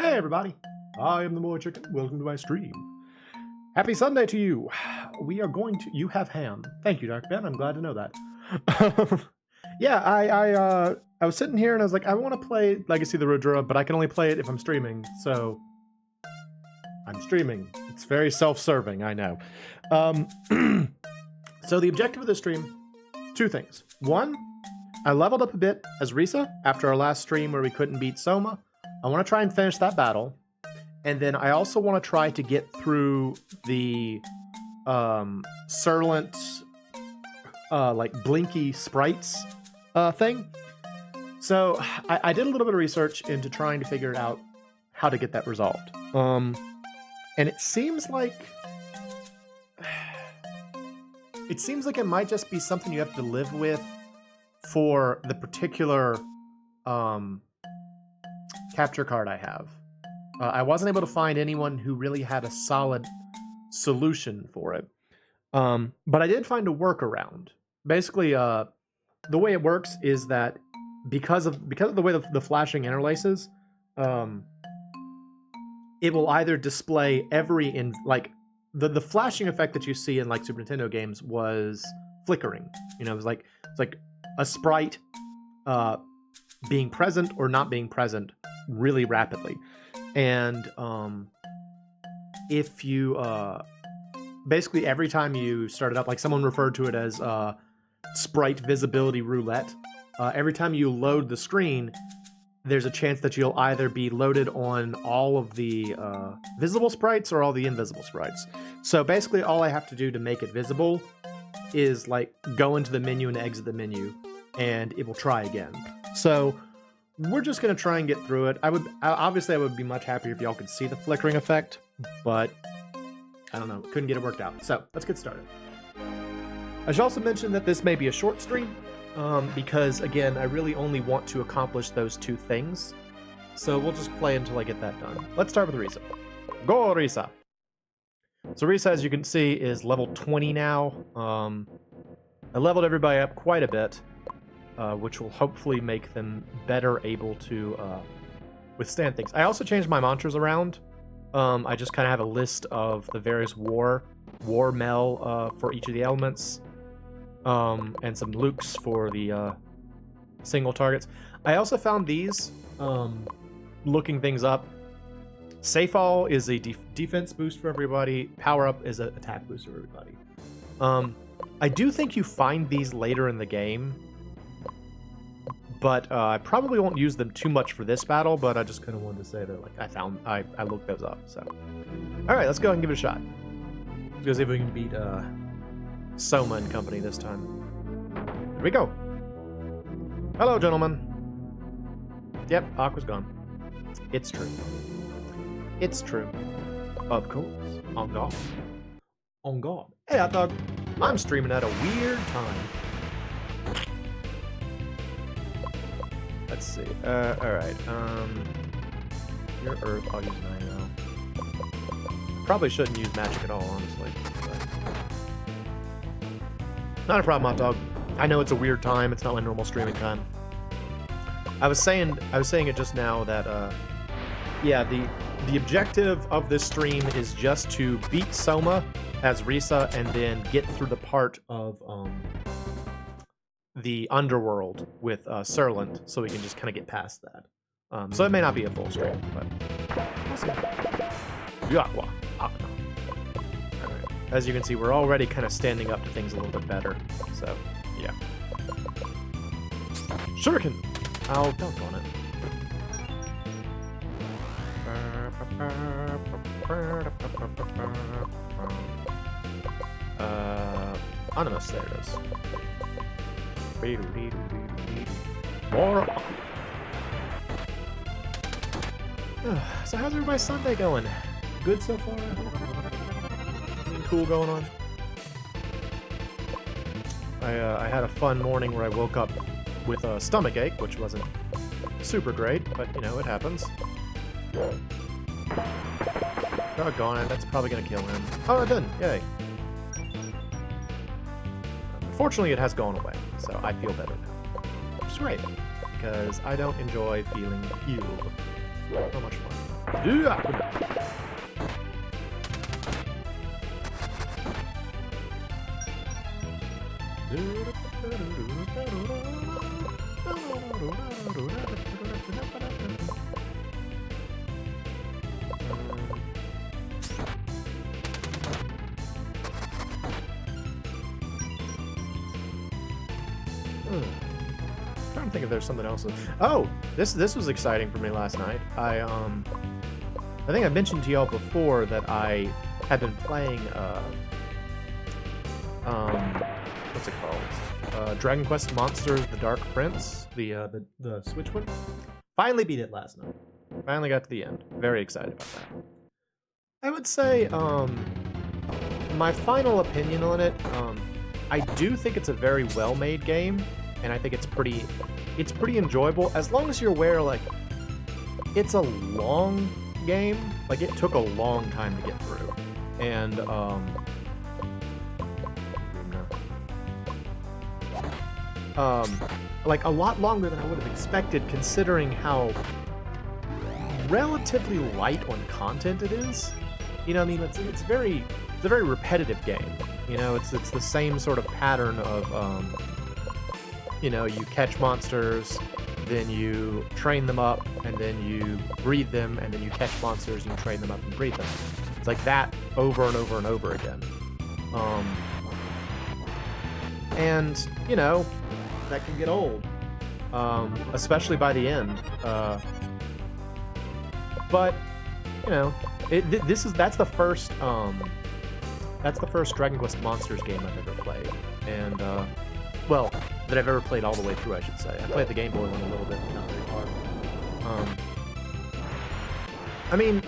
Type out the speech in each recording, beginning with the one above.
Hey everybody, I am the MoeChicken. Welcome to my stream. Happy Sunday to you. We are going to. You have ham. Thank you, Dark Ben. I'm glad to know that. Yeah, I was sitting here and I was like, I want to play Legacy of the Rudra, but I can only play it if I'm streaming. So I'm streaming. It's very self-serving, I know. So the objective of this stream, two things. One, I leveled up a bit as Risa after our last stream where we couldn't beat Soma. I want to try and finish that battle. And then I also want to try to get through the Surlant, like Blinky sprites thing. So I did a little bit of research into trying to figure out how to get that resolved. And it seems like it might just be something you have to live with for the particular capture card I have. I wasn't able to find anyone who really had a solid solution for it. But I did find a workaround. Basically, the way it works is that because of the way the flashing interlaces, it will either display every the flashing effect that you see in like Super Nintendo games was flickering. You know, it's like a sprite being present or not being present really rapidly. And if you basically every time you start it up, like someone referred to it as sprite visibility roulette, every time you load the screen, there's a chance that you'll either be loaded on all of the visible sprites or all the invisible sprites. So basically all I have to do to make it visible is like go into the menu and exit the menu, and it will try again. So we're just going to try and get through it. I would be much happier if y'all could see the flickering effect, but I don't know, couldn't get it worked out. So let's get started. I should also mention that this may be a short stream, because again, I really only want to accomplish those two things. So we'll just play until I get that done. Let's start with Risa. Go, Risa! So Risa, as you can see, is level 20 now. I leveled everybody up quite a bit, which will hopefully make them better able to withstand things. I also changed my mantras around. I just kind of have a list of the various war mel for each of the elements, and some lukes for the single targets. I also found these, looking things up. Safe All is a defense boost for everybody. Power Up is an attack boost for everybody. I do think you find these later in the game, but I probably won't use them too much for this battle, but I just kind of wanted to say that like I looked those up. So, all right, let's go ahead and give it a shot. Let's go see if we can beat Soma and company this time. Here we go. Hello, gentlemen. Yep, Aqua's gone. It's true. It's true. Of course. On God. On God. Hey, hot dog. I'm streaming at a weird time. Let's see. Alright. Your Earth, I'll use Nino. Probably shouldn't use magic at all, honestly. But not a problem, hot dog. I know it's a weird time. It's not my normal streaming time. I was saying it just now that yeah, the objective of this stream is just to beat Soma as Risa and then get through the part of the underworld with Surlant, so we can just kind of get past that. So it may not be a full stream, but we'll see. Yakwa. Akna. Alright. As you can see, we're already kind of standing up to things a little bit better. So, yeah. Shuriken! I'll dunk on it. Animus, there it is. More. So how's everybody's Sunday going? Good so far? Anything cool going on? I had a fun morning where I woke up with a stomach ache, which wasn't super great, but you know, it happens. Doggone it, that's probably gonna kill him. Oh, it didn't, yay. Fortunately, it has gone away, so I feel better now. Which is great, because I don't enjoy feeling healed. Not much fun. Trying to think if there's something else. Oh, this was exciting for me last night. I think I mentioned to y'all before that I had been playing what's it called? Dragon Quest Monsters: The Dark Prince, the Switch one. Finally beat it last night. Finally got to the end. Very excited about that. I would say my final opinion on it. I do think it's a very well-made game, and I think it's pretty enjoyable as long as you're aware, like, it's a long game. Like, it took a long time to get through, and like a lot longer than I would have expected, considering how relatively light on content it is. You know what I mean? It's a very repetitive game. You know, it's the same sort of pattern of you know, you catch monsters, then you train them up, and then you breed them, and then you catch monsters and you train them up and breed them. It's like that over and over and over again. And you know, that can get old, especially by the end. But you know, that's the first Dragon Quest Monsters game I've ever played, and well, that I've ever played all the way through, I should say. I played the Game Boy one a little bit, but not very hard. I mean,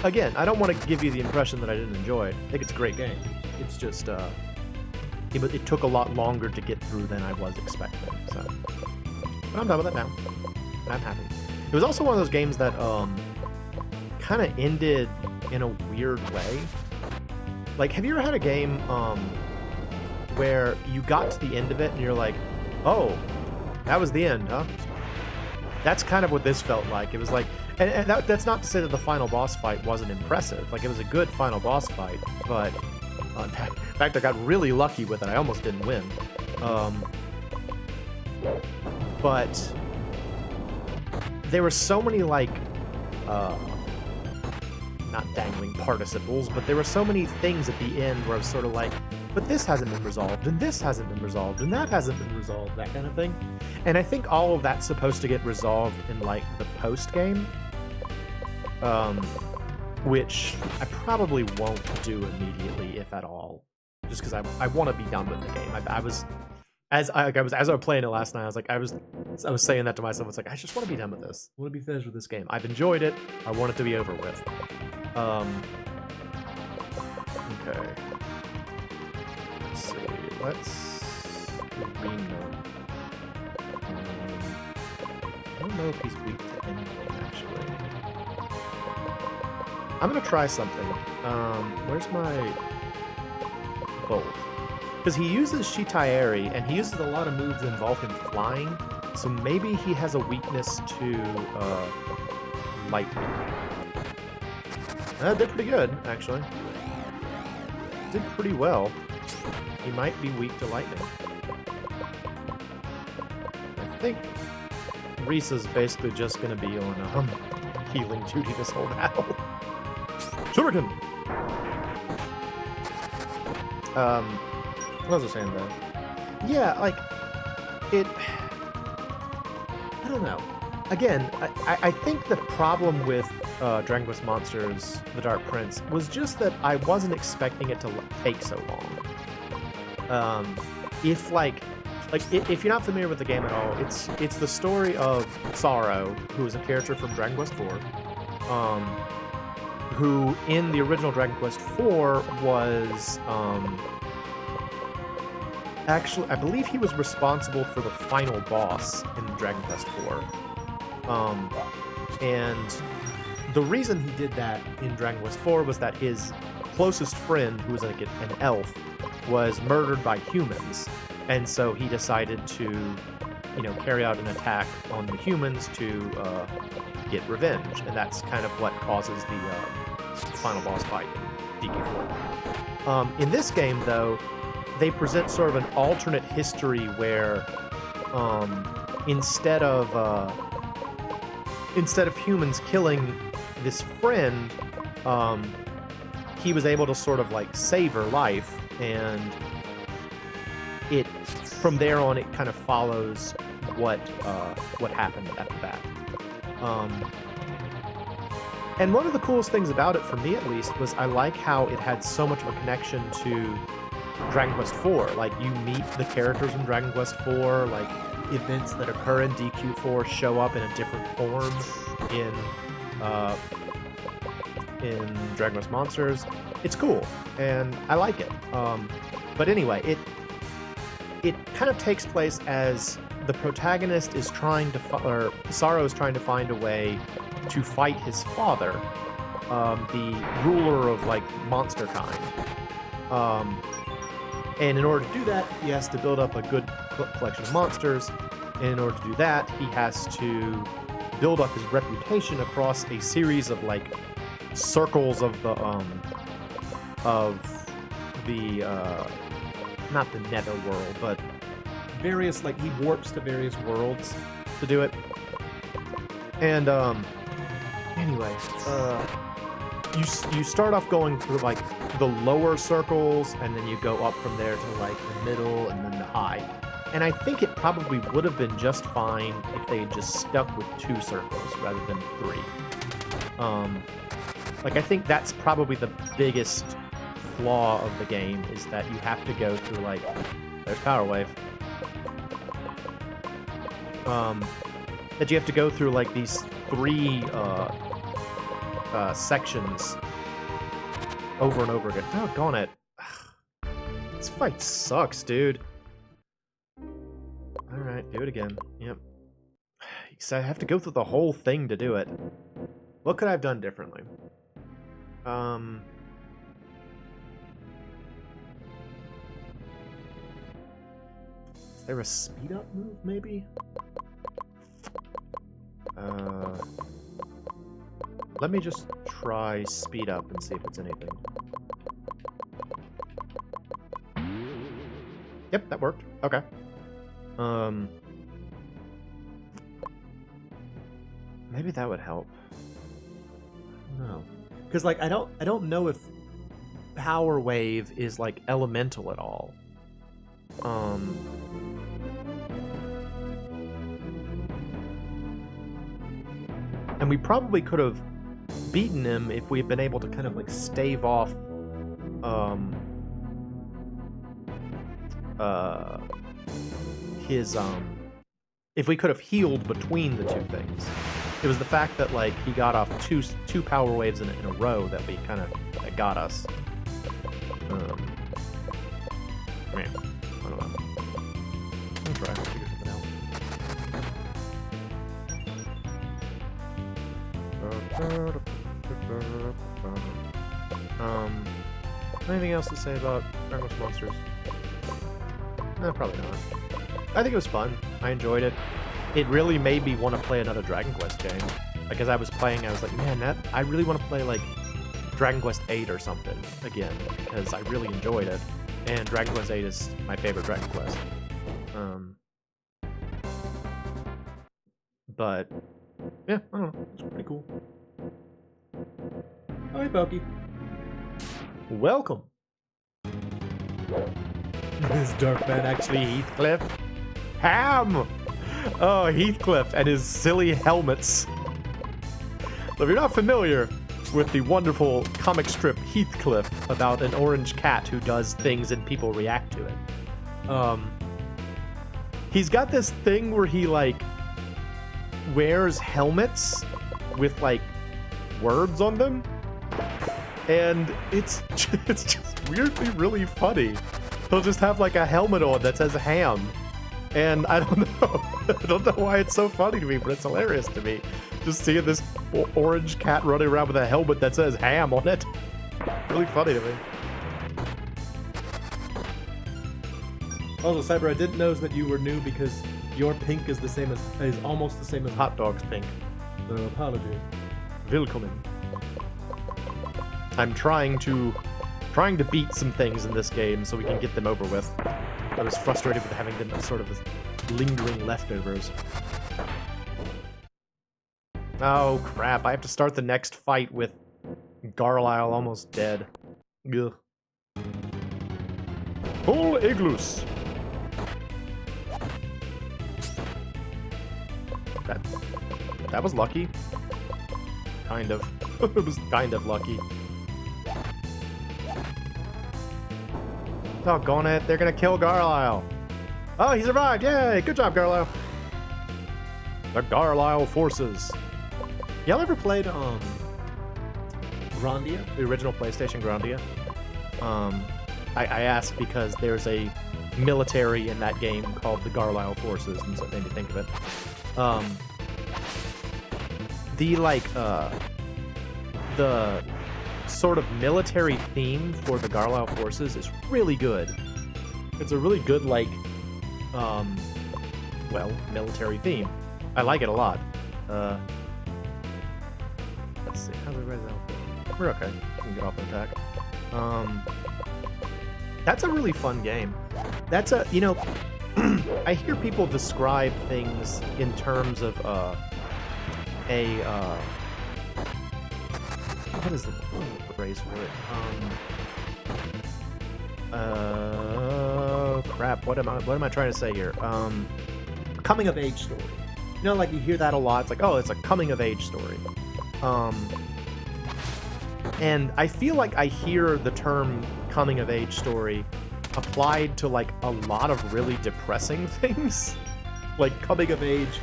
again, I don't want to give you the impression that I didn't enjoy it. I think it's a great game. It's just it took a lot longer to get through than I was expecting. So, but I'm done with it now, and I'm happy. It was also one of those games that kind of ended in a weird way. Like, have you ever had a game where you got to the end of it and you're like, oh, that was the end, huh? That's kind of what this felt like. It was like, and that's not to say that the final boss fight wasn't impressive. Like, it was a good final boss fight, but in fact, I got really lucky with it. I almost didn't win. But there were so many, like, not dangling participles, but there were so many things at the end where I was sort of like, but this hasn't been resolved, and this hasn't been resolved, and that hasn't been resolved, that kind of thing. And I think all of that's supposed to get resolved in, like, the post-game, which I probably won't do immediately, if at all, just because I want to be done with the game. As I was playing it last night, I was saying that to myself. It's like, I just want to be done with this. I want to be finished with this game. I've enjoyed it. I want it to be over with. Okay. Let's see. Let's reload. I don't know if he's weak to anything, actually. I'm gonna try something. Where's my bolt? Because he uses Shitaeri, and he uses a lot of moves that involve him flying, so maybe he has a weakness to lightning. Did pretty good, actually. Did pretty well. He might be weak to lightning. I think Risa's basically just going to be on healing duty this whole battle. Shuriken! What was I saying, though? Yeah, like, I don't know. Again, I think the problem with Dragon Quest Monsters: The Dark Prince was just that I wasn't expecting it to take so long. If you're not familiar with the game at all, it's the story of Sorrow, who is a character from Dragon Quest IV, who in the original Dragon Quest IV was actually, I believe he was responsible for the final boss in Dragon Quest IV. And the reason he did that in Dragon Quest IV was that his closest friend, who was like an elf, was murdered by humans, and so he decided to carry out an attack on the humans to get revenge, and that's kind of what causes the final boss fight in DQ4. In this game, though, they present sort of an alternate history where instead of humans killing this friend, he was able to sort of like save her life, and from there on it kind of follows what happened after that. And one of the coolest things about it, for me at least, was I like how it had so much of a connection to Dragon Quest IV. Like, you meet the characters from Dragon Quest IV, like, events that occur in DQ4 show up in a different form in Dragon Quest Monsters. It's cool, and I like it. But anyway, it kind of takes place as the protagonist is trying to, or Sorrow is trying to find a way to fight his father, the ruler of like monster kind. And in order to do that, he has to build up a good collection of monsters. And in order to do that, he has to build up his reputation across a series of like circles of the not the nether world, but various, like, he warps to various worlds to do it. And anyway, you start off going through like the lower circles, and then you go up from there to like the middle and then the high. And I think it probably would have been just fine if they had just stuck with 2 circles rather than 3. Like, I think that's probably the biggest flaw of the game, is that you have to go through like, there's Power Wave. That you have to go through like these 3 sections over and over again. Doggone it. This fight sucks, dude. Alright, do it again. Yep. Because I have to go through the whole thing to do it. What could I have done differently? Is there a speed up move, maybe? Let me just try speed up and see if it's anything. Yep, that worked. Okay. Maybe that would help. I don't know. Because, like, I don't know if Power Wave is, like, elemental at all. And we probably could have beaten him if we had been able to kind of, like, stave off, his, if we could have healed between the 2 things. It was the fact that, like, he got off two Power Waves in a row that that got us. Man, I don't know. I'll try to figure something out. Anything else to say about Dragon Quest Monsters? No, probably not. I think it was fun. I enjoyed it. It really made me want to play another Dragon Quest game. Like, as I was playing, I was like, man, I really want to play, like, Dragon Quest 8 or something again, because I really enjoyed it. And Dragon Quest 8 is my favorite Dragon Quest. But, yeah, I don't know. It's pretty cool. Hi, Pokey. Welcome. Is Darkman actually Heathcliff? Ham! Oh, Heathcliff and his silly helmets. If you're not familiar with the wonderful comic strip Heathcliff about an orange cat who does things and people react to it, he's got this thing where he, like, wears helmets with, like, words on them, and it's just weirdly really funny. He'll just have, like, a helmet on that says ham. And I don't know. I don't know why it's so funny to me, but it's hilarious to me. Just seeing this orange cat running around with a helmet that says ham on it. Really funny to me. Also, Cyber, I didn't know that you were new because Your pink is the same as is almost the same as hot dog's pink. Apology. Willkommen. I'm trying to beat some things in this game so we can get them over with. I was frustrated with having them as sort of as lingering leftovers. Oh crap! I have to start the next fight with Garlisle almost dead. Ugh. Full igloos. That was lucky. Kind of. It was kind of lucky. Doggone it, they're gonna kill Garlisle. Oh, he survived! Yay! Good job, Garlisle. The Garlisle forces. Y'all ever played, Grandia? The original PlayStation Grandia? I asked because there's a military in that game called the Garlisle Forces, and so it made me think of it. The sort of military theme for the Garlisle Forces is really good. It's a really good, like, well, military theme. I like it a lot. Let's see, how's everybody else? We're okay. We can get off the attack. That's a really fun game. That's a, you know, I hear people describe things in terms of, what is the phrase for it? Crap, what am I trying to say here? Coming of age story. You know, like you hear that a lot. It's like, oh, it's a coming of age story. And I feel like I hear the term coming of age story applied to like a lot of really depressing things. Like coming of age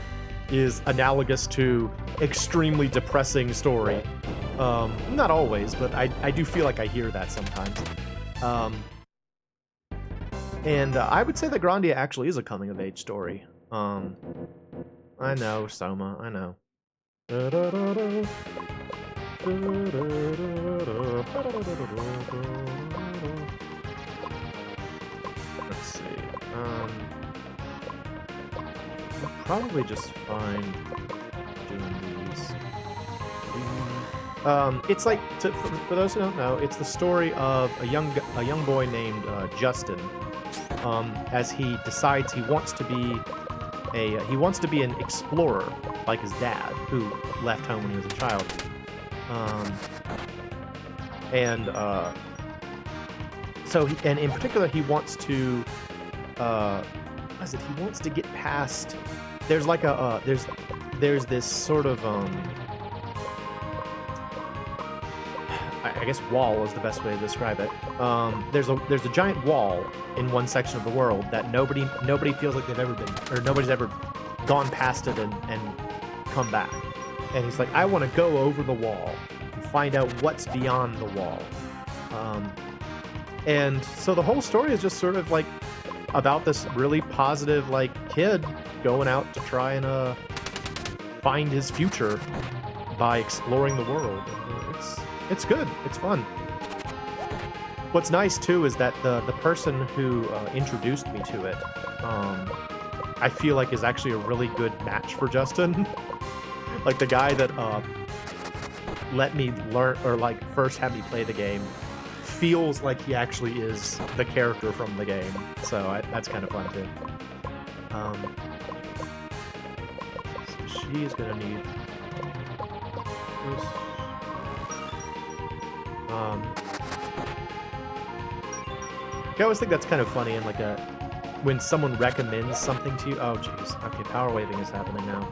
is analogous to extremely depressing story. Not always, but I do feel like I hear that sometimes. And I would say that Grandia actually is a coming of age story. I know, Soma, I know. Let's see. I'll probably just fine doing these. It's like, for those who don't know, it's the story of a young boy named Justin. As he decides he wants to be an explorer like his dad, who left home when he was a child. So in particular, he wants to, what is it? He wants to get past. There's like a there's this sort of I guess wall is the best way to describe it. There's a giant wall in one section of the world that nobody feels like they've ever been, or nobody's ever gone past it and come back. And he's like, I want to go over the wall and find out what's beyond the wall. And so the whole story is just sort of like about this really positive like kid going out to try and find his future by exploring the world. It's good. It's fun. What's nice too is that the person who introduced me to it, I feel like is actually a really good match for Justin. Like the guy that let me learn, or like first had me play the game, feels like he actually is the character from the game. So that's kind of fun too. So she's gonna need this. I always think that's kind of funny, and like when someone recommends something to you. Oh, jeez. Okay, power waving is happening now.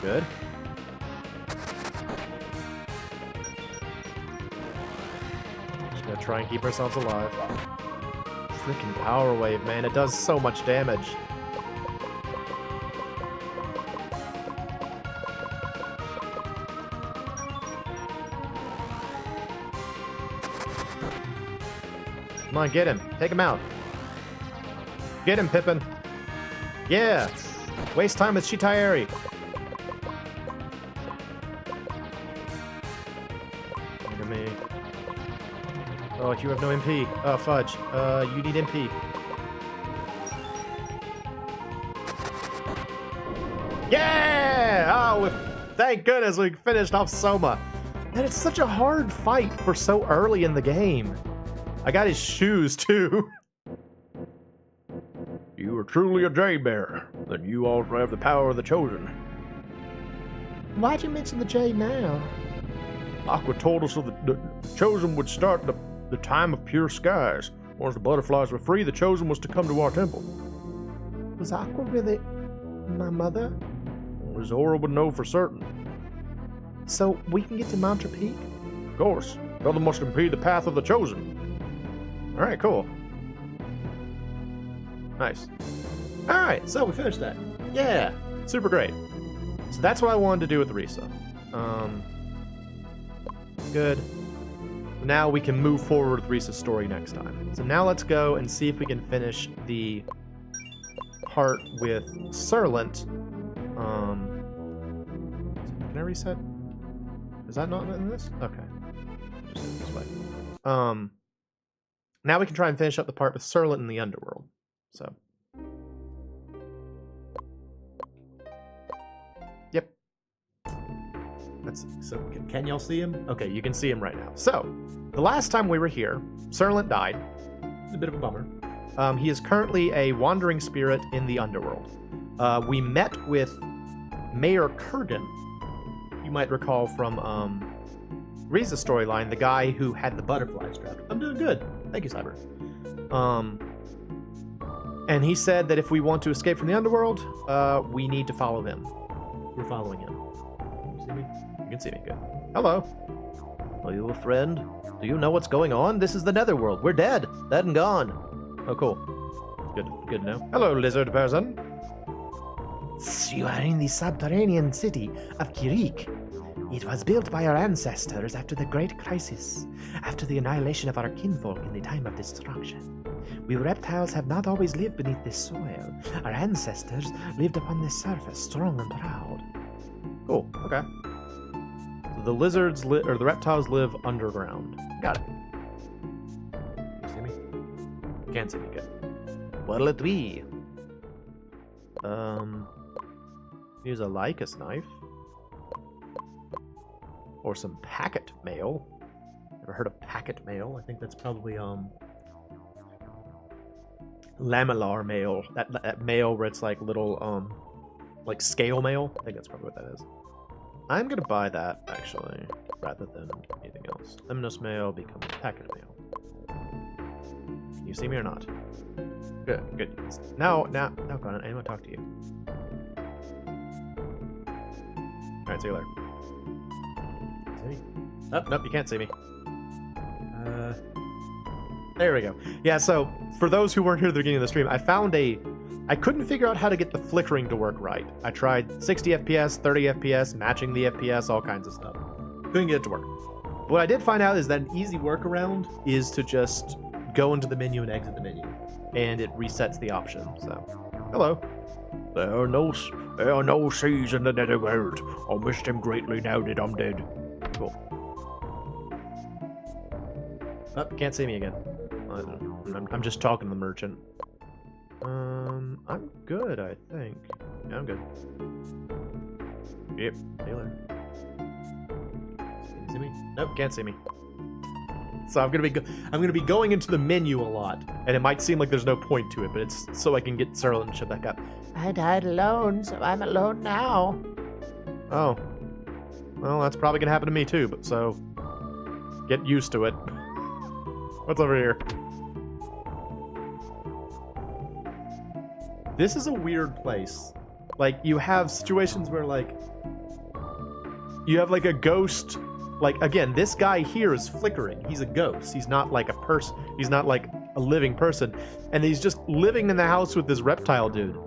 Good. Just gonna try and keep ourselves alive. Freaking power wave, man! It does so much damage. Come on, get him. Take him out. Get him, Pippin. Yeah. Waste time with Shitayari. Oh, you have no MP. Oh, fudge. You need MP. Yeah! Oh, thank goodness we finished off Soma. And it's such a hard fight for so early in the game. I got his shoes, too. You are truly a J-Bear. Then you also have the power of the Chosen. Why'd you mention the J now? Aqua told us that the Chosen would start the time of pure skies. Once the butterflies were free, the Chosen was to come to our temple. Was Aqua really my mother? Zora would know for certain. So we can get to Mantra Peak? Of course. Nothing must impede the path of the Chosen. Alright, cool. Nice. Alright, so we finished that. Yeah, super great. So that's what I wanted to do with Risa. Good. Now we can move forward with Risa's story next time. So now let's go and see if we can finish the part with Serlant. Can I reset? Is that not in this? Okay. Just do it this way. Now we can try and finish up the part with Serlant in the Underworld. So. Yep. So can y'all see him? Okay, you can see him right now. So, the last time we were here, Serlant died. It's a bit of a bummer. He is currently a wandering spirit in the Underworld. We met with Mayor Kurgan. You might recall from Risa's storyline, the guy who had the butterflies trapped. I'm doing good. Thank you, Cyber. And he said that if we want to escape from the Underworld, we need to follow him. We're following him. You see me? You can see me. Good. Hello. Are you a friend? Do you know what's going on? This is the Netherworld. We're dead. Dead and gone. Oh, cool. Good to know. Hello, lizard person. You are in the subterranean city of Kirik. It was built by our ancestors after the Great Crisis, after the annihilation of our kinfolk in the time of destruction. We reptiles have not always lived beneath this soil. Our ancestors lived upon this surface, strong and proud. Cool, okay. So the lizards, or the reptiles live underground. Got it. You see me? You can't see me, good. What'll it be? Use a Lycus knife. Or some packet mail. Never heard of packet mail. I think that's probably lamellar mail. That mail where it's like little like scale mail. I think that's probably what that is. I'm gonna buy that actually, rather than anything else. Lemnos mail becomes packet mail. You see me or not? Good. Now, Conan, I want to talk to you. Alright, see you later. See me? Oh, nope, you can't see me. There we go. Yeah, so, for those who weren't here at the beginning of the stream, I couldn't figure out how to get the flickering to work right. I tried 60 FPS, 30 FPS, matching the FPS, all kinds of stuff. Couldn't get it to work. But what I did find out is that an easy workaround is to just go into the menu and exit the menu. And it resets the option, so. Hello. There are no seas in the netherworld. I missed him greatly now that I'm dead. Cool. Oh, can't see me again. I'm just talking to the merchant. I'm good, I think. Yeah, I'm good. Yep, see you later. Can you see me? Nope, can't see me. So I'm gonna be going into the menu a lot, and it might seem like there's no point to it, but it's so I can get Serlant and shit back up. I died alone, so I'm alone now. Oh. Well, that's probably gonna happen to me too, but so get used to it. What's over here? This is a weird place. Like, you have situations where, like, you have, like, a ghost. Like, again, this guy here is flickering. He's a ghost. He's not, like, a person. He's not, like, a living person. And he's just living in the house with this reptile dude.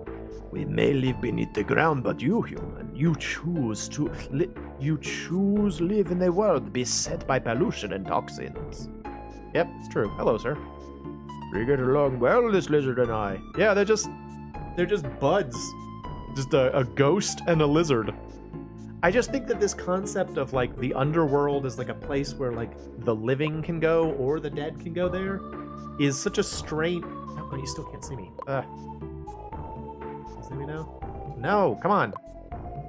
We may live beneath the ground, but you, human, you choose live in a world beset by pollution and toxins. Yep, it's true. Hello, sir. We get along well, this lizard and I. Yeah, they're just buds. Just a ghost and a lizard. I just think that this concept of like the underworld is like a place where like the living can go or the dead can go there is such a strange. Oh, you still can't see me. See me now? No, come on.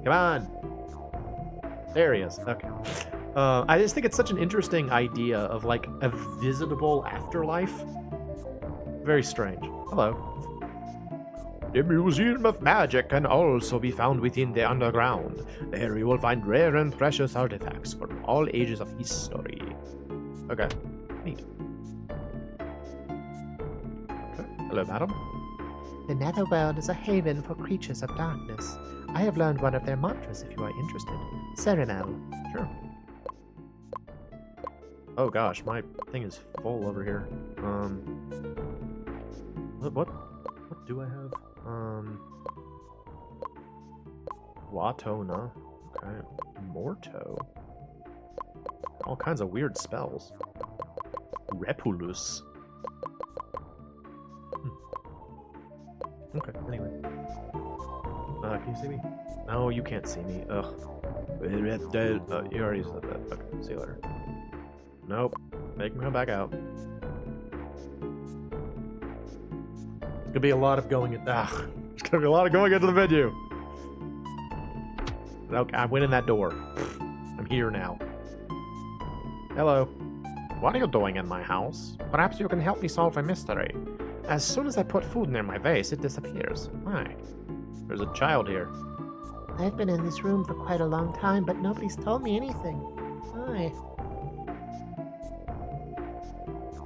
Come on. There he is. Okay. I just think it's such an interesting idea of like a visitable afterlife. Very strange. Hello. The Museum of Magic can also be found within the underground. There you will find rare and precious artifacts from all ages of history. Okay, neat. Okay. Hello, madam. The Netherworld is a haven for creatures of darkness. I have learned one of their mantras if you are interested. Serenel. Sure. Oh gosh, my thing is full over here. What do I have? Watona. Okay. Morto. All kinds of weird spells. Repulus. Okay, anyway. Can you see me? No, you can't see me. Ugh. You already said that. Okay, see you later. Nope. Make me come back out. It's gonna be a lot of going in. There's gonna be a lot of going into the menu. Okay, I went in that door. I'm here now. Hello. What are you doing in my house? Perhaps you can help me solve a mystery. As soon as I put food near my vase, it disappears. Why? There's a child here. I've been in this room for quite a long time, but nobody's told me anything. Why?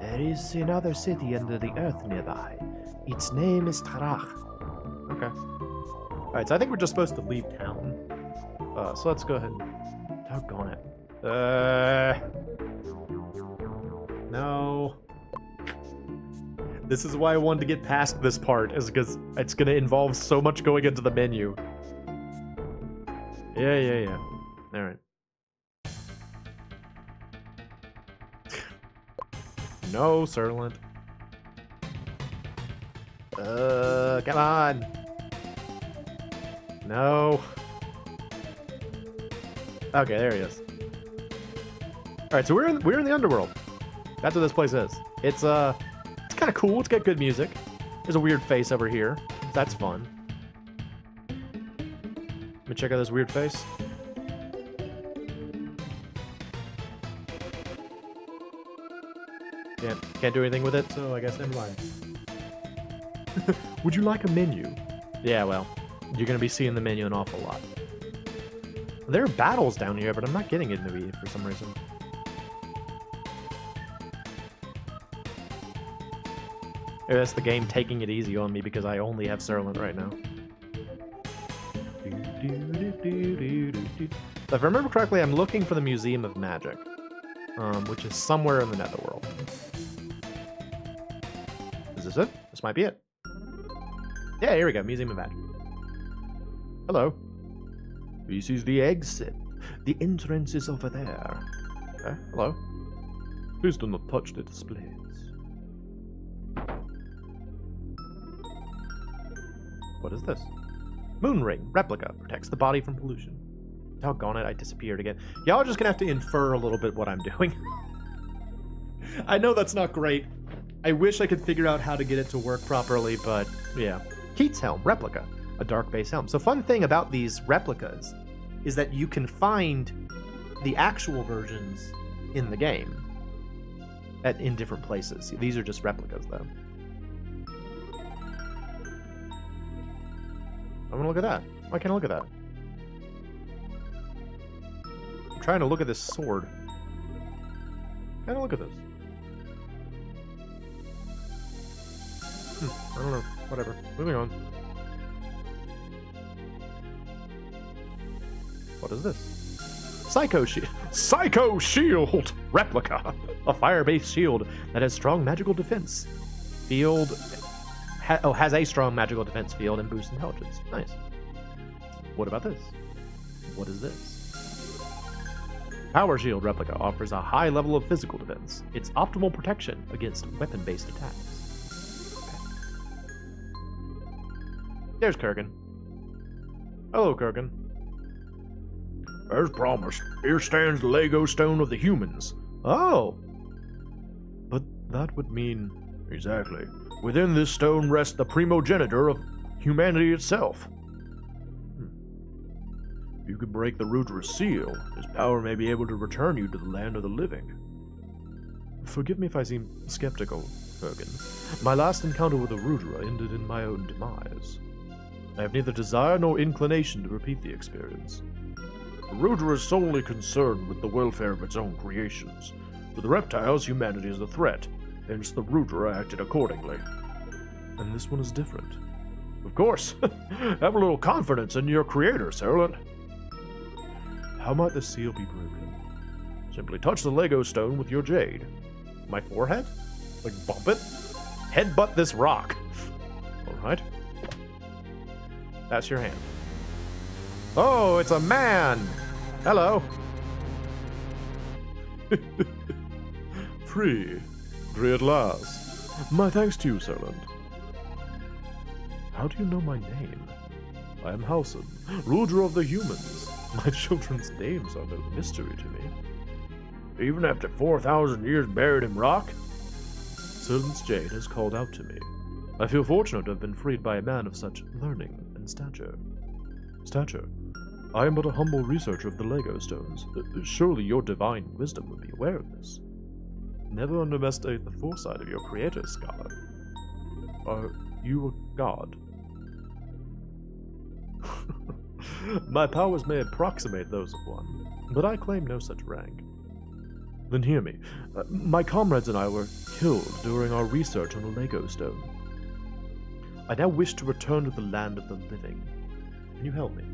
There is another city under the earth nearby. Its name is Tarach. Okay. Alright, so I think we're just supposed to leave town. So let's go ahead and... Doggone it. No. This is why I wanted to get past this part, is because it's going to involve so much going into the menu. Yeah. Alright. No, Serlant. Come on. No. Okay, there he is. Alright, so we're in the underworld. That's what this place is. It's kind of cool. It's got good music. There's a weird face over here. That's fun. Let me check out this weird face. Can't do anything with it, so I guess never mind. Would you like a menu? Yeah, well, you're gonna be seeing the menu an awful lot. There are battles down here, but I'm not getting into it for some reason. Maybe that's the game taking it easy on me because I only have Serlant right now. So if I remember correctly, I'm looking for the Museum of Magic, which is somewhere in the Netherworld. Is this it? This might be it. Yeah, here we go. Museum of Magic. Hello. This is the exit. The entrance is over there. Okay, hello. Please do not touch the displays. What is this? Moon ring. Replica. Protects the body from pollution. Doggone it, I disappeared again. Y'all are just gonna have to infer a little bit what I'm doing. I know that's not great. I wish I could figure out how to get it to work properly, but yeah. Keats helm. Replica. A dark base helm. So fun thing about these replicas is that you can find the actual versions in the game in different places. These are just replicas, though. I want to look at that. Why can't I look at that? I'm trying to look at this sword. Kind of look at this. I don't know. Whatever. Moving on. What is this? Psycho Shield Replica. A fire-based shield that has strong magical defense. Has a strong magical defense field and boosts intelligence. Nice. What about this? What is this? Power Shield Replica offers a high level of physical defense. It's optimal protection against weapon-based attacks. Okay. There's Kurgan. Hello, Kurgan. As promised, here stands the Lego Stone of the humans. Oh! But that would mean... Exactly. Within this stone rests the primogenitor of humanity itself. If you could break the Rudra's seal, his power may be able to return you to the land of the living. Forgive me if I seem skeptical, Kurgan. My last encounter with the Rudra ended in my own demise. I have neither desire nor inclination to repeat the experience. The Rudra is solely concerned with the welfare of its own creations. For the reptiles, humanity is a threat, hence the Rudra acted accordingly. And this one is different. Of course. Have a little confidence in your creator, Serland. How might the seal be broken? Simply touch the Lego stone with your jade. My forehead? Like bump it? Headbutt this rock. Alright. That's your hand. Oh, it's a man! Hello. Free. Free at last. My thanks to you, Serland. How do you know my name? I am Halson, Rudra of the humans. My children's names are no mystery to me. Even after 4,000 years buried in rock? Serland's jade has called out to me. I feel fortunate to have been freed by a man of such learning and stature. I am but a humble researcher of the Lego stones. Surely your divine wisdom would be aware of this. Never underestimate the foresight of your creator, scholar. Are you a god? My powers may approximate those of one, but I claim no such rank. Then hear me. My comrades and I were killed during our research on the Lego stone. I now wish to return to the land of the living. Can you help me?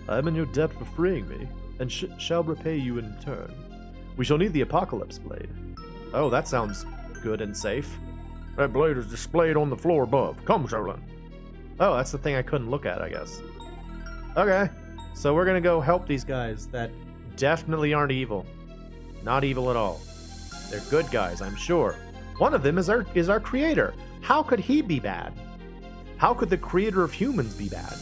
I am in your debt for freeing me, and shall repay you in turn. We shall need the Apocalypse Blade. Oh, that sounds good and safe. That blade is displayed on the floor above. Come, Serland. Oh, that's the thing I couldn't look at, I guess. Okay, so we're gonna go help these guys that definitely aren't evil. Not evil at all. They're good guys, I'm sure. One of them is our creator. How could he be bad? How could the creator of humans be bad?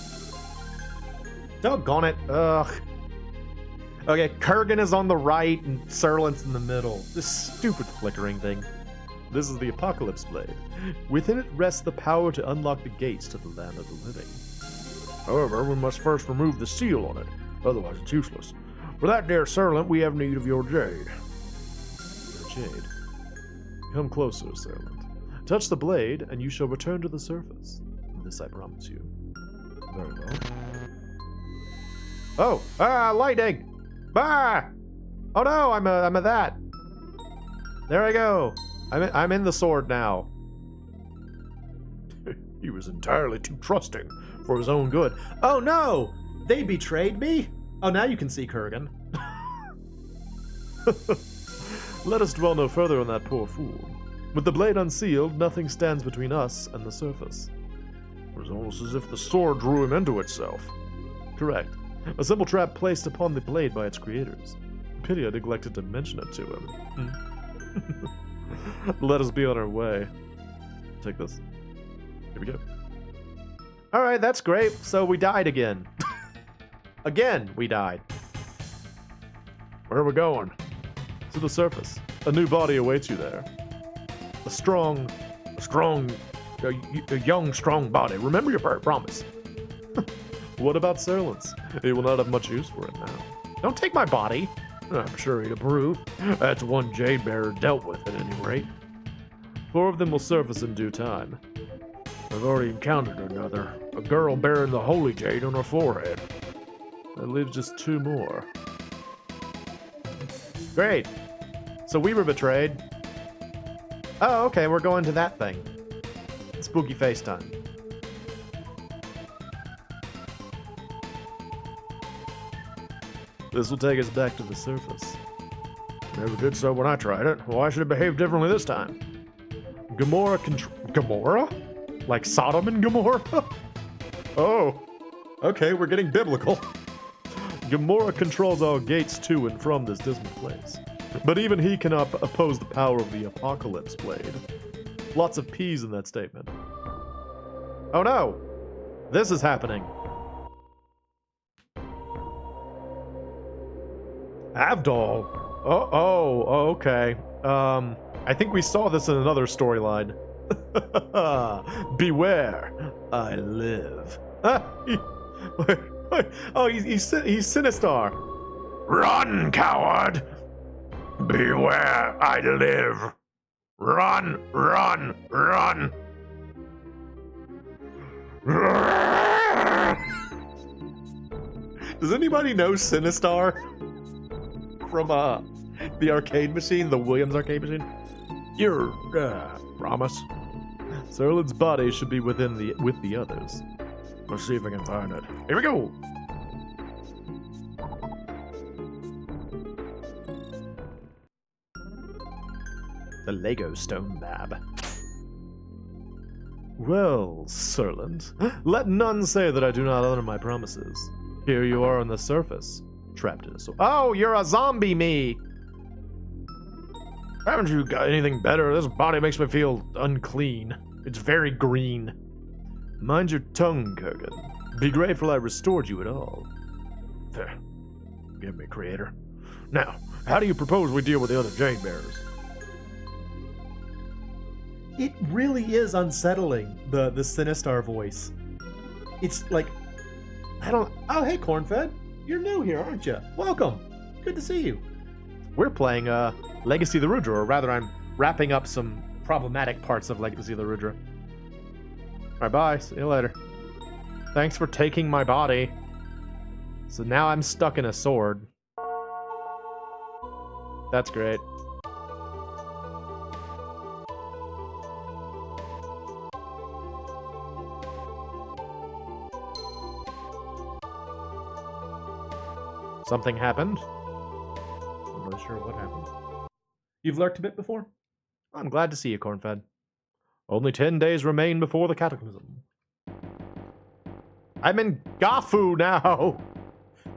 Doggone it. Ugh. Okay, Kurgan is on the right and Serland's in the middle. This stupid flickering thing. This is the Apocalypse Blade. Within it rests the power to unlock the gates to the land of the living. However, we must first remove the seal on it, otherwise it's useless. For that, dear Serland, we have need of your jade. Your jade? Come closer, Serland. Touch the blade, and you shall return to the surface. This I promise you. Very well. Oh! Ah! Lightning! Ah! Oh no! I'm a that! There I go! I'm in the sword now. He was entirely too trusting for his own good. Oh no! They betrayed me? Oh, now you can see Kurgan. Let us dwell no further on that poor fool. With the blade unsealed, nothing stands between us and the surface. It was almost as if the sword drew him into itself. Correct. A simple trap placed upon the blade by its creators. Pity I neglected to mention it to him. Let us be on our way. Take this. Here we go. Alright, that's great. So we died again. Again, we died. Where are we going? To the surface. A new body awaits you there. A young, strong body. Remember your promise. What about Serland's? He will not have much use for it now. Don't take my body. I'm sure he'd approve. That's one jade bearer dealt with at any rate. 4 of them will surface in due time. I've already encountered another. A girl bearing the holy jade on her forehead. There leaves just 2 more. Great. So we were betrayed. Oh, okay, we're going to that thing. Spooky face time. This will take us back to the surface. Never did so when I tried it. Why should it behave differently this time? Gomorrah? Like Sodom and Gomorrah? Oh, okay, we're getting biblical. Gomorrah controls all gates to and from this dismal place. But even he cannot oppose the power of the Apocalypse Blade. Lots of P's in that statement. Oh no! This is happening. Avdol. Oh, okay. I think we saw this in another storyline. Beware, I live. Oh, he's Sinistar. Run, coward! Beware, I live. Run, run, run! Does anybody know Sinistar from the arcade machine, the Williams arcade machine? You're, promise? Serlin's body should be with the others. Let's see if I can find it. Here we go! The Lego Stone Lab. Well, Serland, let none say that I do not honor my promises. Here you are on the surface, trapped in a Oh, you're a zombie me! Haven't you got anything better? This body makes me feel unclean. It's very green. Mind your tongue, Kurgan. Be grateful I restored you at all. There. Give me, creator. Now, how do you propose we deal with the other Jade Bearers? It really is unsettling, the Sinistar voice. It's like, oh, hey, Cornfed. You're new here, aren't you? Welcome. Good to see you. We're playing Legacy of the Rudra, or rather, I'm wrapping up some problematic parts of Legacy of the Rudra. Alright, bye. See you later. Thanks for taking my body. So now I'm stuck in a sword. That's great. Something happened. I'm not sure what happened. You've lurked a bit before? I'm glad to see you, Cornfed. Only 10 days remain before the cataclysm. I'm in Gafu now!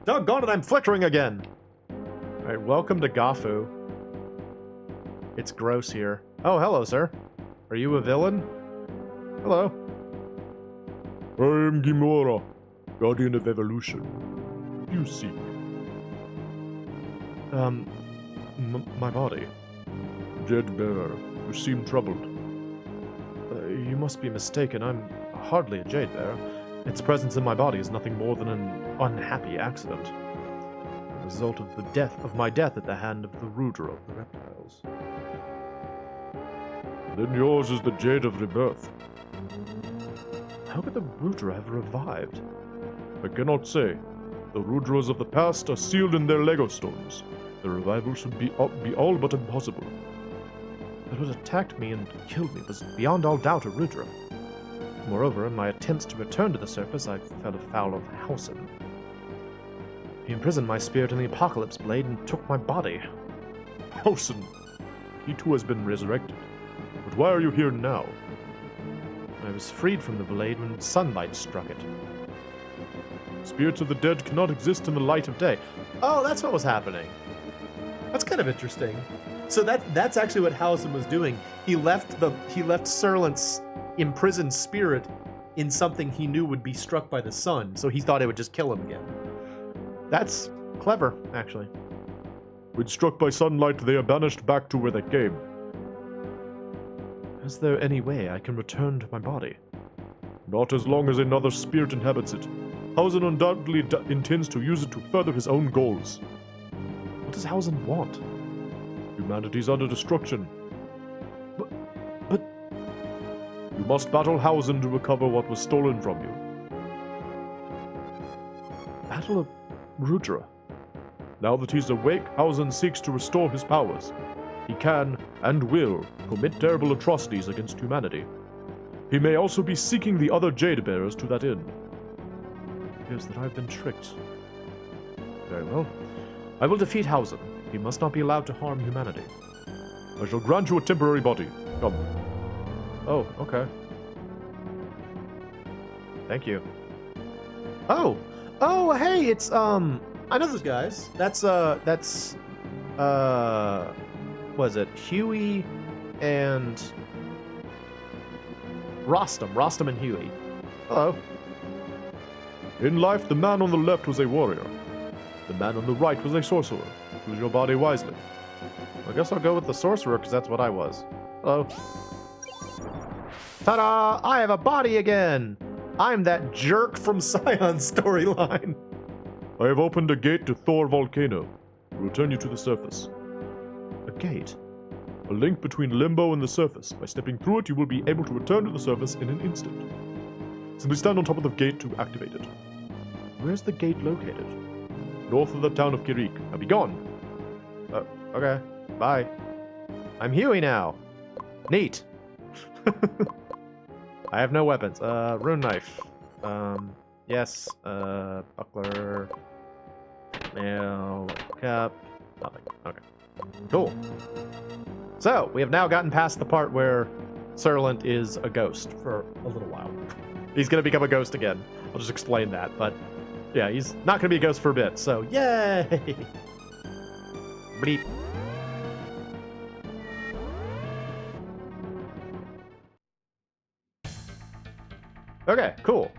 Doggone it, I'm flickering again! Alright, welcome to Gafu. It's gross here. Oh, hello, sir. Are you a villain? Hello. I am Gimora, Guardian of Evolution. You see. My body. Jade Bearer, you seem troubled. You must be mistaken. I'm hardly a Jade Bearer. Its presence in my body is nothing more than an unhappy accident. The result of my death at the hand of the Rudra of the reptiles. Then yours is the Jade of Rebirth. How could the Rudra have revived? I cannot say. The Rudras of the past are sealed in their Lego stones. The revival should be all but impossible. But what attacked me and killed me was beyond all doubt a Rudra. Moreover, in my attempts to return to the surface, I fell afoul of Hausen. He imprisoned my spirit in the Apocalypse Blade and took my body. Hausen! He too has been resurrected. But why are you here now? I was freed from the blade when sunlight struck it. Spirits of the dead cannot exist in the light of day. Oh, that's what was happening. That's kind of interesting. So that's actually what Hausen was doing. He left Serlant's imprisoned spirit in something he knew would be struck by the sun, so he thought it would just kill him again. That's clever, actually. When struck by sunlight, they are banished back to where they came. Is there any way I can return to my body? Not as long as another spirit inhabits it. Hausen undoubtedly intends to use it to further his own goals. What does Hausen want? Humanity's under destruction. But... You must battle Hausen to recover what was stolen from you. Battle of Rudra? Now that he's awake, Hausen seeks to restore his powers. He can, and will, commit terrible atrocities against humanity. He may also be seeking the other Jade Bearers to that end. It appears that I've been tricked. Very well. I will defeat Hausen. He must not be allowed to harm humanity. I shall grant you a temporary body. Come. Oh, okay. Thank you. Oh! Oh, hey, it's, I know those guys. That's, what is it? Huey and Rostam and Huey. Hello. In life, the man on the left was a warrior. The man on the right was a sorcerer. Choose your body wisely. I guess I'll go with the sorcerer, because that's what I was. Hello. Ta-da! I have a body again! I'm that jerk from Scion's storyline. I have opened a gate to Thor Volcano. It will return you to the surface. A gate? A link between Limbo and the surface. By stepping through it, you will be able to return to the surface in an instant. Simply stand on top of the gate to activate it. Where's the gate located? North of the town of Kirik. Now be gone. Okay. Bye. I'm Huey now. Neat. I have no weapons. Rune knife. Yes. Buckler. Nail. Cup. Nothing. Okay. Cool. So, we have now gotten past the part where Serlant is a ghost for a little while. He's gonna become a ghost again. I'll just explain that, but yeah, he's not gonna be a ghost for a bit, so yay! Bleep. Okay, cool.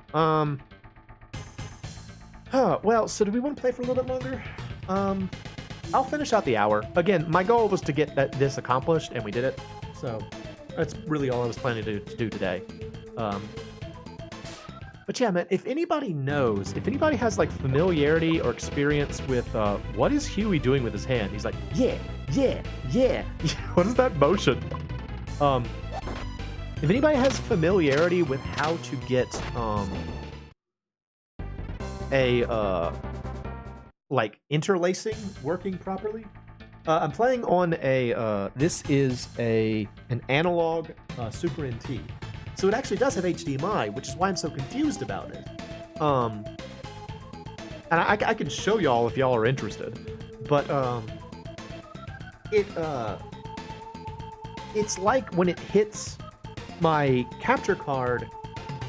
Well, so do we want to play for a little bit longer? I'll finish out the hour. Again, my goal was to get this accomplished, and we did it. So that's really all I was planning to do today. But yeah, man, if anybody knows, if anybody has like familiarity or experience with what is Huey doing with his hand? He's like, yeah. What is that motion? If anybody has familiarity with how to get like interlacing working properly, I'm playing on a this is an analog Super NT, so it actually does have HDMI, which is why I'm so confused about it. And I can show y'all if y'all are interested, but it's like when it hits my capture card,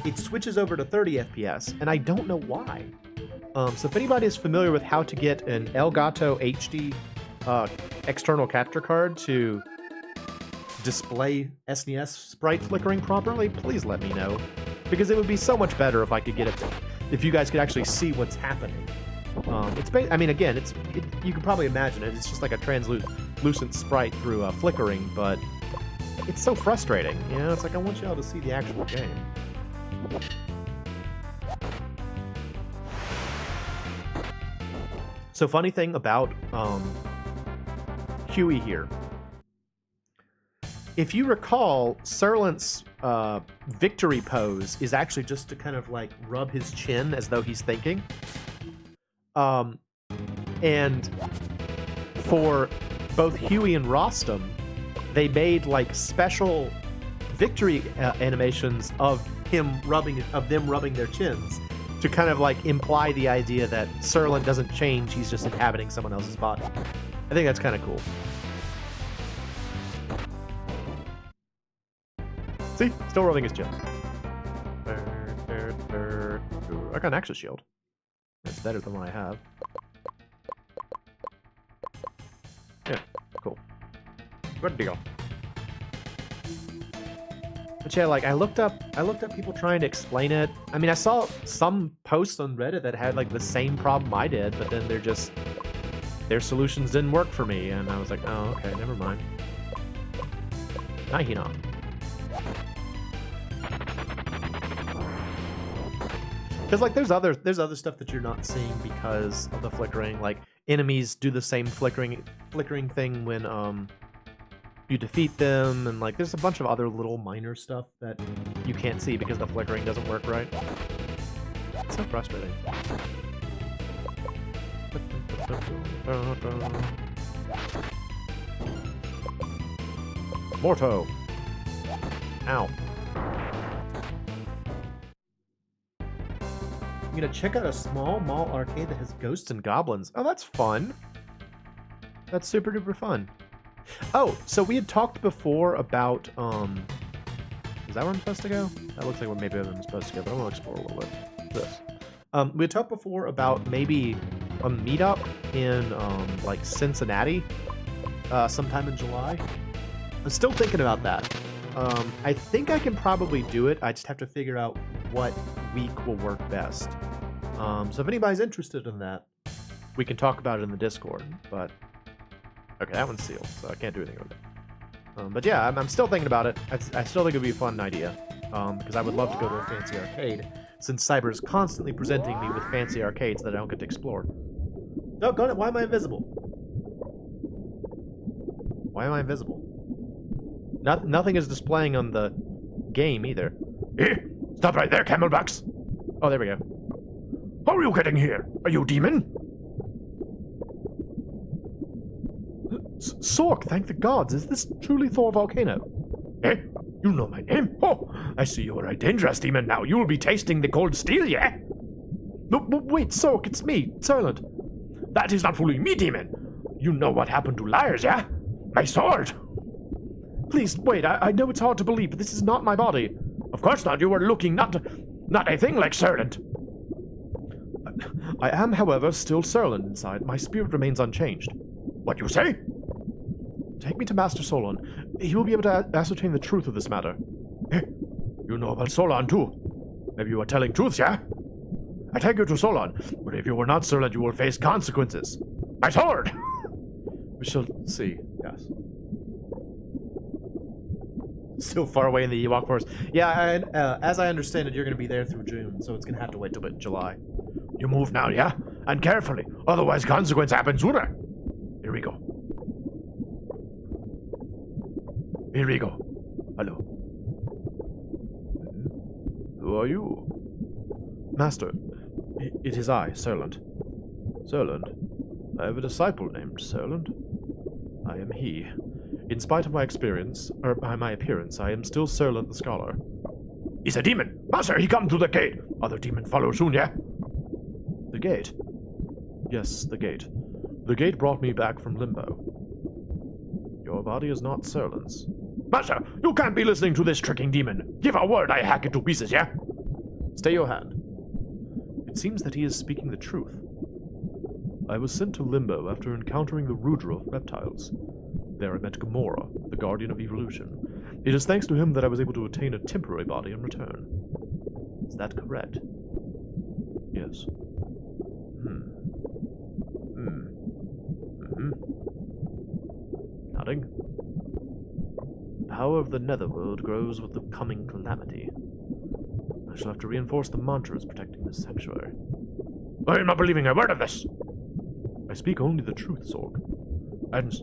it switches over to 30 FPS, and I don't know why. So if anybody is familiar with how to get an Elgato HD external capture card to display SNES sprite flickering properly, please let me know, because it would be so much better if I could get it, if you guys could actually see what's happening. I mean, again, you can probably imagine it. It's just like a translucent sprite through flickering, but it's so frustrating. You know, it's like I want y'all to see the actual game. So funny thing about Huey here. If you recall, Serlant's victory pose is actually just to kind of like rub his chin as though he's thinking. And for both Huey and Rostam, they made like special victory animations of them rubbing their chins to kind of like imply the idea that Serlant doesn't change, he's just inhabiting someone else's body. I think that's kind of cool. See? Still rubbing his chin. Ooh, I got an extra shield. That's better than what I have. Yeah, cool. Good deal. But yeah, like I looked up people trying to explain it. I mean, I saw some posts on Reddit that had like the same problem I did, but then their solutions didn't work for me, and I was like, oh, okay, never mind. Nahina. Because like there's other stuff that you're not seeing because of the flickering. Like enemies do the same flickering thing when you defeat them, and like there's a bunch of other little minor stuff that you can't see because the flickering doesn't work right. It's so frustrating. Morto. Ow. I'm gonna check out a small mall arcade that has ghosts and goblins. Oh, that's fun. That's super duper fun. Oh, so we had talked before about, is that where I'm supposed to go? That looks like where maybe I'm supposed to go, but I want to explore a little bit. This. We had talked before about maybe a meetup in, like, Cincinnati, sometime in July. I'm still thinking about that. I think I can probably do it. I just have to figure out what week will work best. So if anybody's interested in that, we can talk about it in the Discord, but Okay, that one's sealed, so I can't do anything with it. But yeah, I'm still thinking about it. I still think it would be a fun idea. Because I would love to go to a fancy arcade, since Cyber is constantly presenting me with fancy arcades that I don't get to explore. No, go. Why am I invisible? Why am I invisible? Nothing is displaying on the game either. Stop right there, Camelbacks. Oh, there we go. How are you getting here? Are you a demon? Sork, thank the gods. Is this truly Thor Volcano? You know my name? Oh, I see you are a dangerous demon now. You will be tasting the cold steel, yeah? No, wait, Sork, it's me, Serland. That is not fooling me, demon. You know what happened to liars, yeah? My sword. Please, wait, I know it's hard to believe, but this is not my body. Of course not. You were looking not a thing like Serland. I am, however, still Serland inside. My spirit remains unchanged. What you say? Take me to Master Solon. He will be able to ascertain the truth of this matter. You know about Solon, too. Maybe you are telling truths, yeah? I take you to Solon, but if you were not Serland, you will face consequences. My sword! We shall see, yes. So far away in the Ewok Forest. Yeah, as I understand it, you're going to be there through June, so it's going to have to wait till July. You move now, yeah? And carefully, otherwise consequence happens sooner. Here we go. Here we go. Hello. Who are you? Master, it is I, Serland. Serland? I have a disciple named Serland. I am he. In spite of my appearance, I am still Serland the Scholar. He's a demon. Master, he come to the gate. Other demon follow soon, yeah? The gate? Yes, the gate. The gate brought me back from limbo. Your body is not Serland's. Master, you can't be listening to this tricking demon. Give a word, I hack it to pieces, yeah? Stay your hand. It seems that he is speaking the truth. I was sent to Limbo after encountering the Rudra of reptiles. There I met Gamora, the guardian of evolution. It is thanks to him that I was able to attain a temporary body in return. Is that correct? Yes. Nodding. The power of the netherworld grows with the coming calamity. I shall have to reinforce the mantras protecting this sanctuary. I am not believing a word of this. I speak only the truth, Sorg. And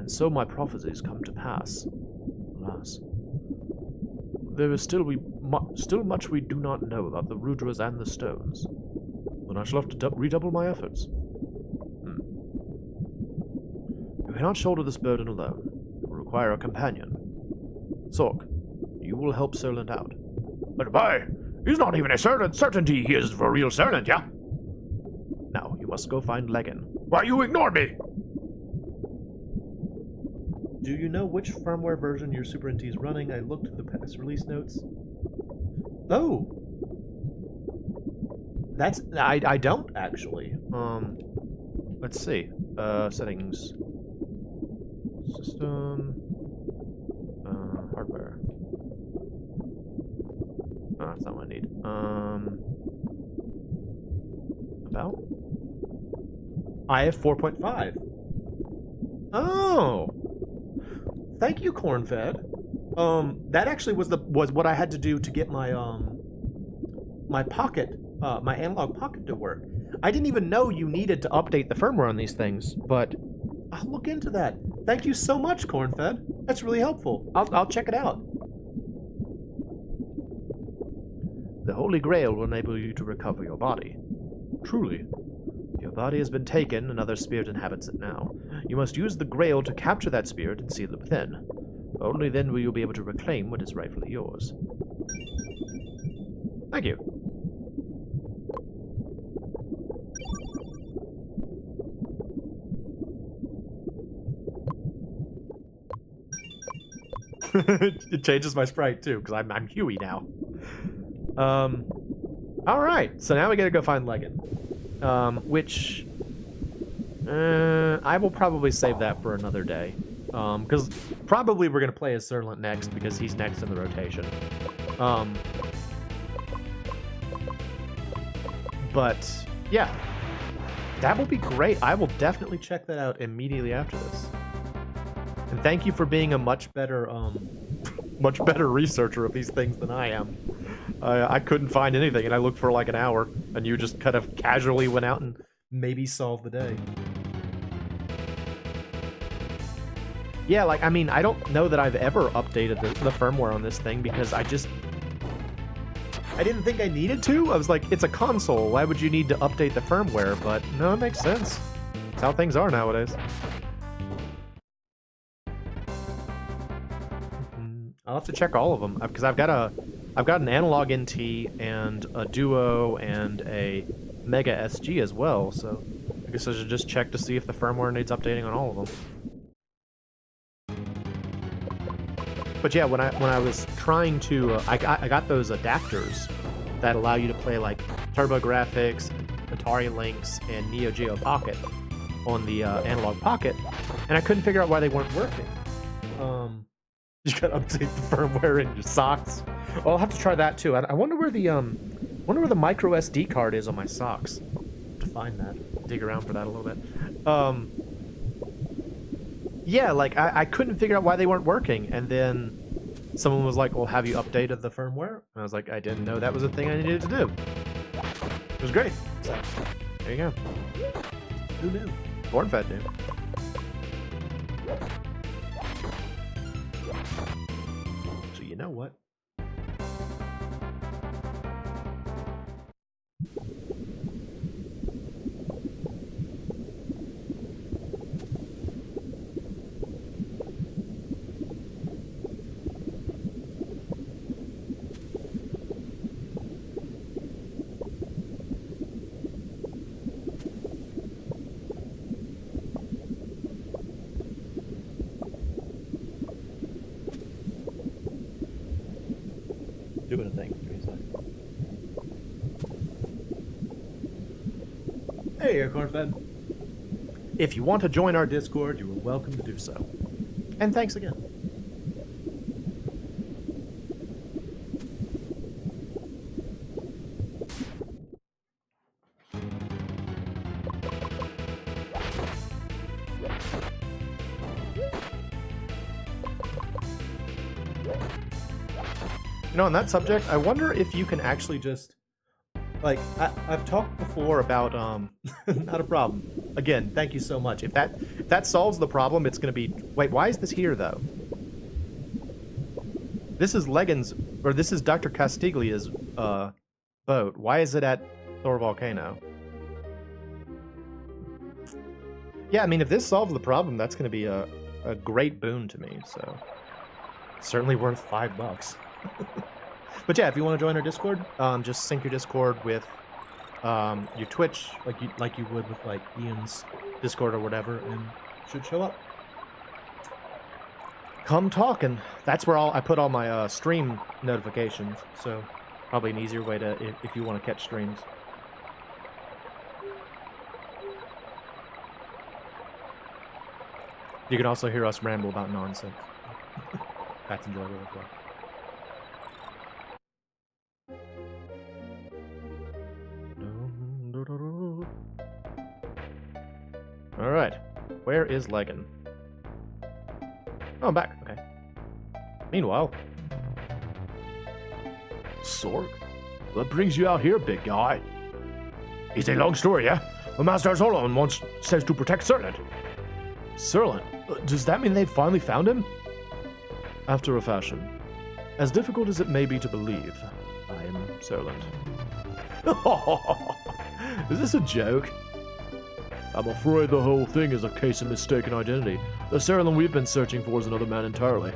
so my prophecies come to pass. Alas. There is still much we do not know about the Rudras and the stones. Then I shall have to redouble my efforts. You cannot shoulder this burden alone. You will require a companion. Sorg, you will help Serland out. But why? He's not even a certainty he is for real Serland, yeah? Now, you must go find Legan. Why you ignore me? Do you know which firmware version your Super NT is running? I looked at the past release notes. Oh! That's... I don't, actually. Let's see. Settings. System... hardware. Oh, that's not what I need. About? I have 4.5. Oh! Thank you, Cornfed. That actually was what I had to do to get my my analog pocket to work. I didn't even know you needed to update the firmware on these things, but I'll look into that. Thank you so much, Cornfed. That's really helpful. I'll check it out. The Holy Grail will enable you to recover your body. Truly. Your body has been taken, another spirit inhabits it now. You must use the Grail to capture that spirit and seal it within. Only then will you be able to reclaim what is rightfully yours. Thank you. It changes my sprite too, because I'm Huey now. Alright, so now we gotta go find Legan. Which... I will probably save that for another day. Because probably we're gonna play as Serlant next, because he's next in the rotation. But, yeah. That will be great. I will definitely check that out immediately after this. And thank you for being a much better researcher of these things than I am. I couldn't find anything, and I looked for like an hour, and you just kind of casually went out and maybe solved the day. Yeah, like, I mean, I don't know that I've ever updated the firmware on this thing because I didn't think I needed to. I was like, it's a console. Why would you need to update the firmware? But no, it makes sense. It's how things are nowadays. I'll have to check all of them because I've got an analog NT and a Duo and a Mega SG as well. So I guess I should just check to see if the firmware needs updating on all of them. But yeah, when I was trying to, I got those adapters that allow you to play like TurboGrafx, Atari Lynx, and Neo Geo Pocket on the Analog Pocket, and I couldn't figure out why they weren't working. You gotta update the firmware in your socks. Well, I'll have to try that too. I wonder where the micro SD card is on my socks. To find that, dig around for that a little bit. Yeah, like, I couldn't figure out why they weren't working, and then someone was like, well, have you updated the firmware? And I was like, I didn't know that was a thing I needed to do. It was great. So, there you go. Who knew? Corn-fed knew. So you know what? Doing a thing. Hey, Cornfed. If you want to join our Discord, you are welcome to do so. And thanks again. You know, on that subject, I wonder if you can actually just, like, I've talked before about, not a problem. Again, thank you so much. If that solves the problem, it's going to be, wait, why is this here, though? This is Leggins, or this is Dr. Castiglia's, boat. Why is it at Thor Volcano? Yeah, I mean, if this solves the problem, that's going to be a great boon to me, so certainly worth $5. But yeah, if you want to join our Discord, just sync your Discord with your Twitch, like you would with like Ian's Discord or whatever, and it should show up. Come talk, and that's where I put all my stream notifications. So probably an easier way to if you want to catch streams. You can also hear us ramble about nonsense. That's enjoyable as well. Alright, where is Leggin? Oh, I'm back, okay. Meanwhile... Sorg? What brings you out here, big guy? It's a long story, yeah? The Master Solon once says to protect Serlant. Serlant? Does that mean they finally found him? After a fashion. As difficult as it may be to believe, I am Serlant. Is this a joke? I'm afraid the whole thing is a case of mistaken identity. The Serlant we've been searching for is another man entirely.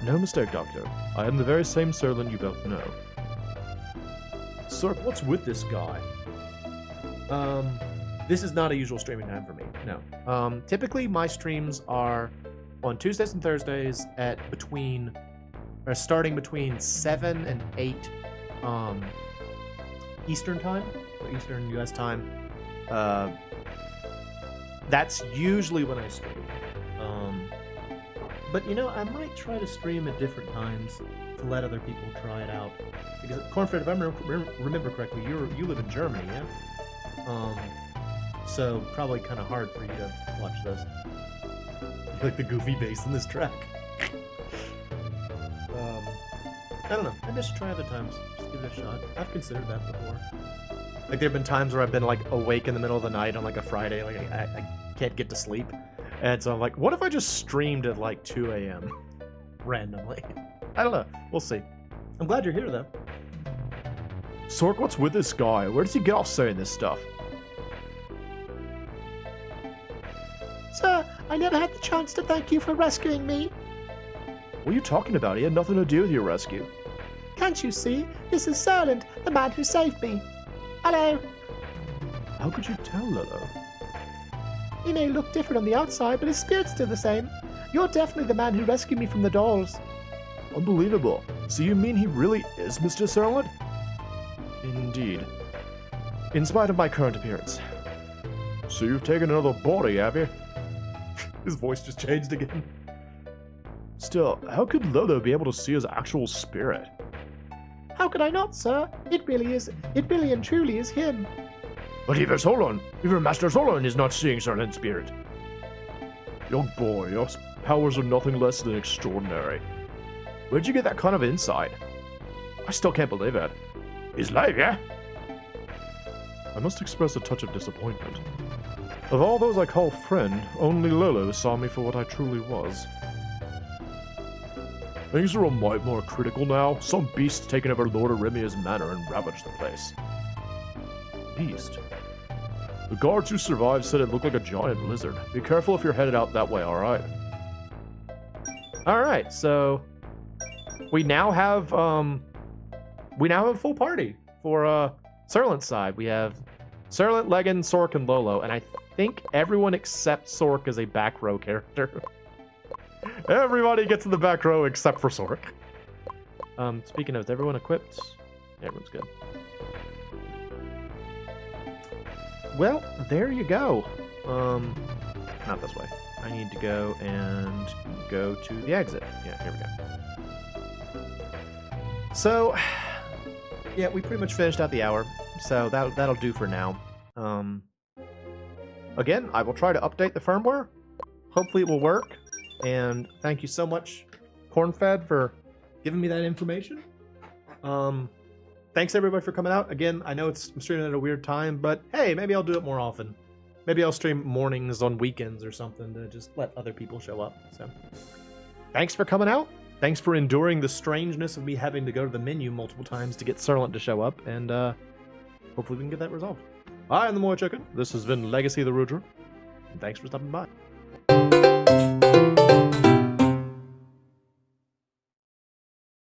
No mistake, Doctor. I am the very same Serlant you both know. Sir, what's with this guy? This is not a usual streaming time for me, no. Typically, my streams are on Tuesdays and Thursdays at starting between 7 and 8 Eastern time, so Eastern US time. That's usually when I stream. But you know, I might try to stream at different times to let other people try it out. Because Cornfred, if I remember correctly, you live in Germany, yeah? So probably kind of hard for you to watch those. Like the goofy bass in this track. I don't know. Maybe I should try other times. Just give it a shot. I've considered that before. Like there have been times where I've been like awake in the middle of the night on like a Friday, like I can't get to sleep, and so I'm like, what if I just streamed at like 2 a.m. randomly? I don't know. We'll see. I'm glad you're here though. Sork, what's with this guy? Where does he get off saying this stuff? Sir, I never had the chance to thank you for rescuing me. What are you talking about? He had nothing to do with your rescue. Can't you see? This is Serland, the man who saved me. Hello. How could you tell, Lolo? He may look different on the outside, but his spirit's still the same. You're definitely the man who rescued me from the dolls. Unbelievable. So you mean he really is Mr. Serland? Indeed. In spite of my current appearance. So you've taken another body, have you? His voice just changed again. Still, how could Lolo be able to see his actual spirit? How could I not, sir? It really and truly is him. But even Master Solon is not seeing Serland's spirit. Young boy, your powers are nothing less than extraordinary. Where'd you get that kind of insight? I still can't believe it. He's alive, yeah? I must express a touch of disappointment. Of all those I call friend, only Lolo saw me for what I truly was. Things are a mite more critical now. Some beast's taken over Lord Arimia's manor and ravaged the place. Beast? The guards who survived said it looked like a giant lizard. Be careful if you're headed out that way, alright? Alright, so we now have a full party for Serland's side. We have Serland, Legan, Sork, and Lolo, and I think everyone except Sork is a back row character. Everybody gets in the back row except for Sork. Speaking of, is everyone equipped? Everyone's good. Well, there you go. Not this way. I need to go to the exit. Yeah, here we go. So, yeah, we pretty much finished out the hour, so that'll do for now. Again, I will try to update the firmware. Hopefully it will work. And thank you so much, Cornfed, for giving me that information. Thanks everybody for coming out. Again, I know I'm streaming at a weird time, but hey, maybe I'll do it more often. Maybe I'll stream mornings on weekends or something to just let other people show up. So, thanks for coming out. Thanks for enduring the strangeness of me having to go to the menu multiple times to get Serland to show up, and hopefully we can get that resolved. I am the MoeChicken. This has been Legacy of the Rudra, and thanks for stopping by.